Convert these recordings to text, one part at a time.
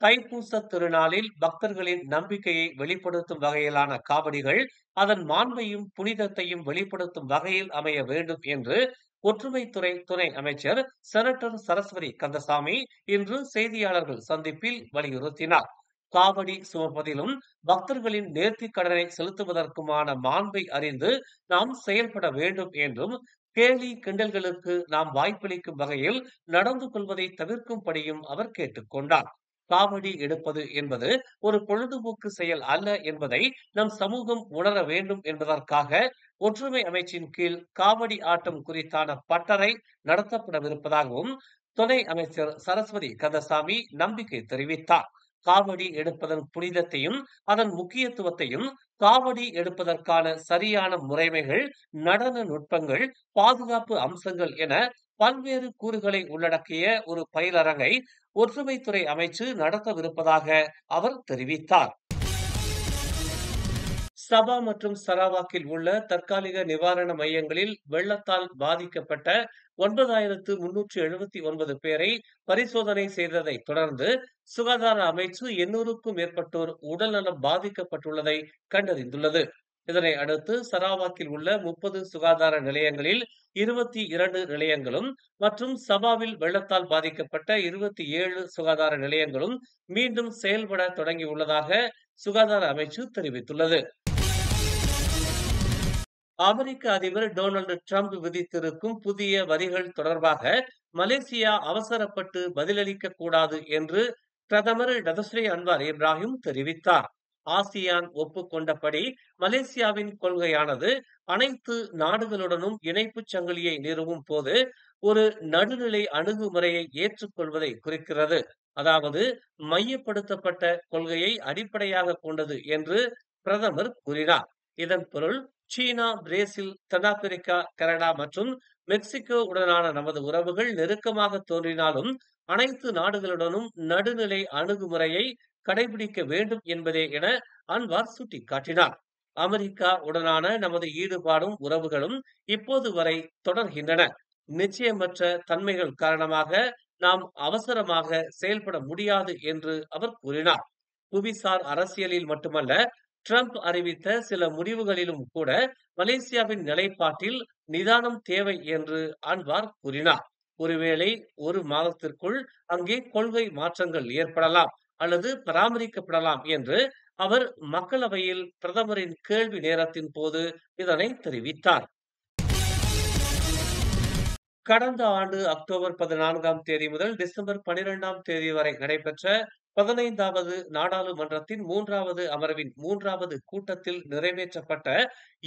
தைப்பூச திருநாளில் பக்தர்களின் நம்பிக்கையை வெளிப்படுத்தும் வகையிலான காவடிகள் அதன் மாண்பையும் புனிதத்தையும் வெளிப்படுத்தும் வகையில் அமைய வேண்டும் என்று ஒற்றுமைத்துறை துணை அமைச்சர் செனட்டர் சரஸ்வதி கந்தசாமி இன்று செய்தியாளர்கள் சந்திப்பில் வலியுறுத்தினார். காவடி சுமப்பதிலும் பக்தர்களின் நேர்த்திக் கடனை செலுத்துவதற்குமான மாண்பை அறிந்து நாம் செயல்பட வேண்டும் என்றும், கேலி கிண்டல்களுக்கு நாம் வாய்ப்பளிக்கும் வகையில் நடந்து கொள்வதை தவிர்க்கும்படியும் அவர் கேட்டுக் கொண்டார். காவடி எடுப்பது என்பது ஒரு பொழுதுபோக்கு செயல் அல்ல என்பதை நம் சமூகம் உணர வேண்டும் என்பதற்காக ஒற்றுமை அமைச்சின் கீழ் காவடி ஆட்டம் குறித்தான பட்டறை நடத்தப்படவிருப்பதாகவும் துணை அமைச்சர் சரஸ்வதி கந்தசாமி நம்பிக்கை தெரிவித்தார். காவடி எடுப்பதன் புனிதத்தையும் அதன் முக்கியத்துவத்தையும், காவடி எடுப்பதற்கான சரியான முறைமைகள், நடன நுட்பங்கள், பாதுகாப்பு அம்சங்கள் என பல்வேறு கூறுகளை உள்ளடக்கிய ஒரு பயிலரங்கை ஒற்றுமைத்துறை அமைச்சு நடத்தவிருப்பதாக அவர் தெரிவித்தார். சபா மற்றும் சரவாக்கில் உள்ள தற்காலிக நிவாரண மையங்களில் வெள்ளத்தால் பாதிக்கப்பட்ட 9,379 பேரை பரிசோதனை செய்ததை தொடர்ந்து சுகாதார அமைச்சு 800க்கும் மேற்பட்டோர் உடல்நலம் பாதிக்கப்பட்டுள்ளதை கண்டறிந்துள்ளது. இதனை அடுத்து சரவாக்கில் உள்ள 30 சுகாதார நிலையங்களில் 22 நிலையங்களும் மற்றும் சபாவில் வெள்ளத்தால் பாதிக்கப்பட்ட 27 சுகாதார நிலையங்களும் மீண்டும் செயல்பட தொடங்கியுள்ளதாக சுகாதார அமைச்சு தெரிவித்துள்ளது. அமெரிக்க அதிபர் டொனால்டு டிரம்ப் விதித்திருக்கும் புதிய வரிகள் தொடர்பாக மலேசியா அவசரப்பட்டு பதிலளிக்க கூடாது என்று பிரதமர் டதஸ்ரீ அன்வார் இப்ராஹிம் தெரிவித்தார். ஆசியான் ஒப்புக்கொண்டபடி மலேசியாவின் கொள்கையானது அனைத்து நாடுகளுடனும் இணைப்புச் சங்கிலியை நிறுவும் போது ஒரு நடுநிலை அணுகுமுறையை ஏற்றுக்கொள்வதை குறிக்கிறது. அதாவது மையப்படுத்தப்பட்ட கொள்கையை அடிப்படையாக கொண்டது என்று பிரதமர் கூறினார். இதன் பொருள் சீனா, பிரேசில், தென்னாப்பிரிக்கா, கனடா மற்றும் மெக்சிகோ உடனான நமது உறவுகள் நெருக்கமாக தோன்றினாலும் அனைத்து நாடுகளுடனும் நடுநிலை அணுகுமுறையை கடைபிடிக்க வேண்டும் என்பதே என அன்வார் சுட்டிக்காட்டினார். அமெரிக்கா உடனான நமது ஈடுபாடும் உறவுகளும் இப்போது வரை தொடர்கின்றன. நிச்சயமற்ற தன்மைகள் காரணமாக நாம் அவசரமாக செயல்பட முடியாது என்று அவர் கூறினார். புவிசார் அரசியலில் மட்டுமல்ல, ட்ரம்ப் அறிவித்த சில முடிவுகளிலும் கூட மலேசியாவின் நிலைப்பாட்டில் நிதானம் தேவை என்று அன்வார் கூறினார். ஒருவேளை ஒரு மாதத்திற்குள் அங்கே கொள்கை மாற்றங்கள் ஏற்படலாம் அல்லது பராமரிக்கப்படலாம் என்று அவர் மக்களவையில் பிரதமரின் கேள்வி நேரத்தின் போது இதனை தெரிவித்தார். கடந்த ஆண்டு அக்டோபர் 14ஆம் தேதி முதல் டிசம்பர் 12ஆம் தேதி வரை நடைபெற்ற 15வது நாடாளுமன்றத்தின் 3வது அமர்வின் 3வது கூட்டத்தில் நிறைவேற்றப்பட்ட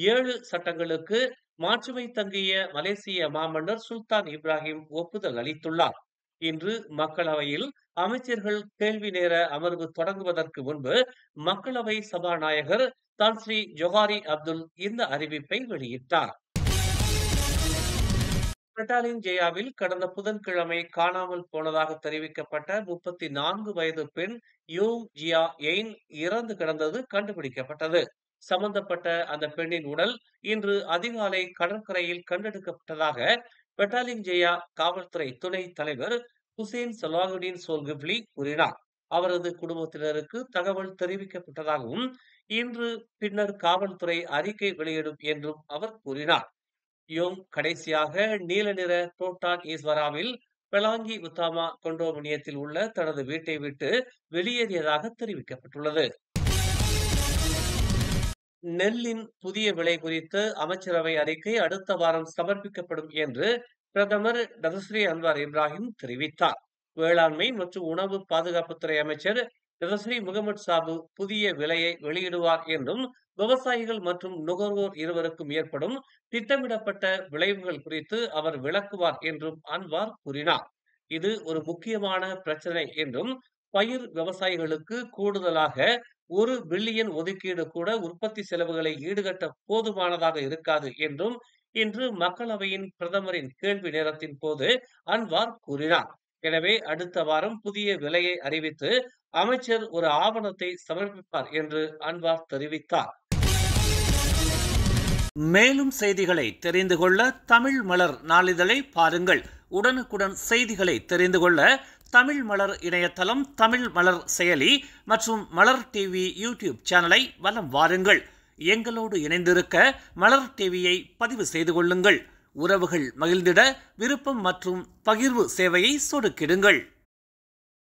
7 சட்டங்களுக்கு மாட்சிமை தங்கிய மலேசிய மாமன்னர் சுல்தான் இப்ராஹிம் ஒப்புதல் அளித்துள்ளார். இன்று மக்களவையில் அமைச்சர்கள் கேள்வி நேர அமர்வு தொடங்குவதற்கு முன்பு மக்களவை சபாநாயகர் தான் ஸ்ரீ ஜொஹாரி அப்துல் இந்த அறிவிப்பை வெளியிட்டார். பெட்டாலிங் ஜெயாவில் கடந்த புதன்கிழமை காணாமல் போனதாக தெரிவிக்கப்பட்ட 34 வயது பெண் யோங் ஜியா எயின் இறந்து கிடந்தது கண்டுபிடிக்கப்பட்டது. சம்பந்தப்பட்ட அந்த பெண்ணின் உடல் இன்று அதிகாலை கடற்கரையில் கண்டெடுக்கப்பட்டதாக பெட்டாலிங் ஜெயா காவல்துறை துணை தலைவர் ஹுசேன் சலாகுடீன் சோல்கிப்லி கூறினார். அவரது குடும்பத்தினருக்கு தகவல் தெரிவிக்கப்பட்டதாகவும் இன்று பின்னர் காவல்துறை அறிக்கை வெளியிடும் என்றும் அவர் கூறினார். யோங் கடைசியாக நீல நிற புரோட்டான் ஈஸ்வராவில் பெலாங்கி உத்தாமா கொண்டோமினியத்தில் உள்ள தனது வீட்டை விட்டு வெளியேறியதாக தெரிவிக்கப்பட்டுள்ளது. நெல்லின் புதிய விலை குறித்து அமைச்சரவை அறிக்கை அடுத்த வாரம் சமர்ப்பிக்கப்படும் என்று பிரதமர் டதஸ்ரீ அன்வார் இப்ராஹிம் தெரிவித்தார். வேளாண்மை மற்றும் உணவு பாதுகாப்புத்துறை அமைச்சர் டதஸ்ரீ முகமது சாபு புதிய விலையை வெளியிடுவார் என்றும், விவசாயிகள் மற்றும் நுகர்வோர் இருவருக்கும் ஏற்படும் திட்டமிடப்பட்ட விளைவுகள் குறித்து அவர் விளக்குவார் என்றும் அன்வார் கூறினார். இது ஒரு முக்கியமான பிரச்சனை என்றும், பயிர் விவசாயிகளுக்கு கூடுதலாக 1 பில்லியன் ஒதுக்கீடு கூட உற்பத்தி செலவுகளை ஈடுகட்ட போதுமானதாக இருக்காது என்றும் இன்று மக்களவையின் பிரதமரின் கேள்வி நேரத்தின் போது அன்வார் கூறினார். எனவே அடுத்த வாரம் புதிய விலையை அறிவித்து அமைச்சர் ஒரு ஆவணத்தை சமர்ப்பிப்பார் என்று அன்வார் தெரிவித்தார். மேலும் செய்திகளை தெரிந்து கொள்ள தமிழ் மலர் நாளிதழை பாருங்கள். உடனுக்குடன் செய்திகளை தெரிந்து கொள்ள தமிழ் மலர் இணையதளம், தமிழ் மலர் செயலி மற்றும் மலர் டிவி யூடியூப் சேனலை வலம் வாருங்கள். எங்களோடு இணைந்திருக்க மலர் டிவியை பதிவு செய்து கொள்ளுங்கள். உறவுகள் மகிழ்ந்திட விருப்பம் மற்றும் பகிர்வு சேவையை சொடுக்கிடுங்கள்.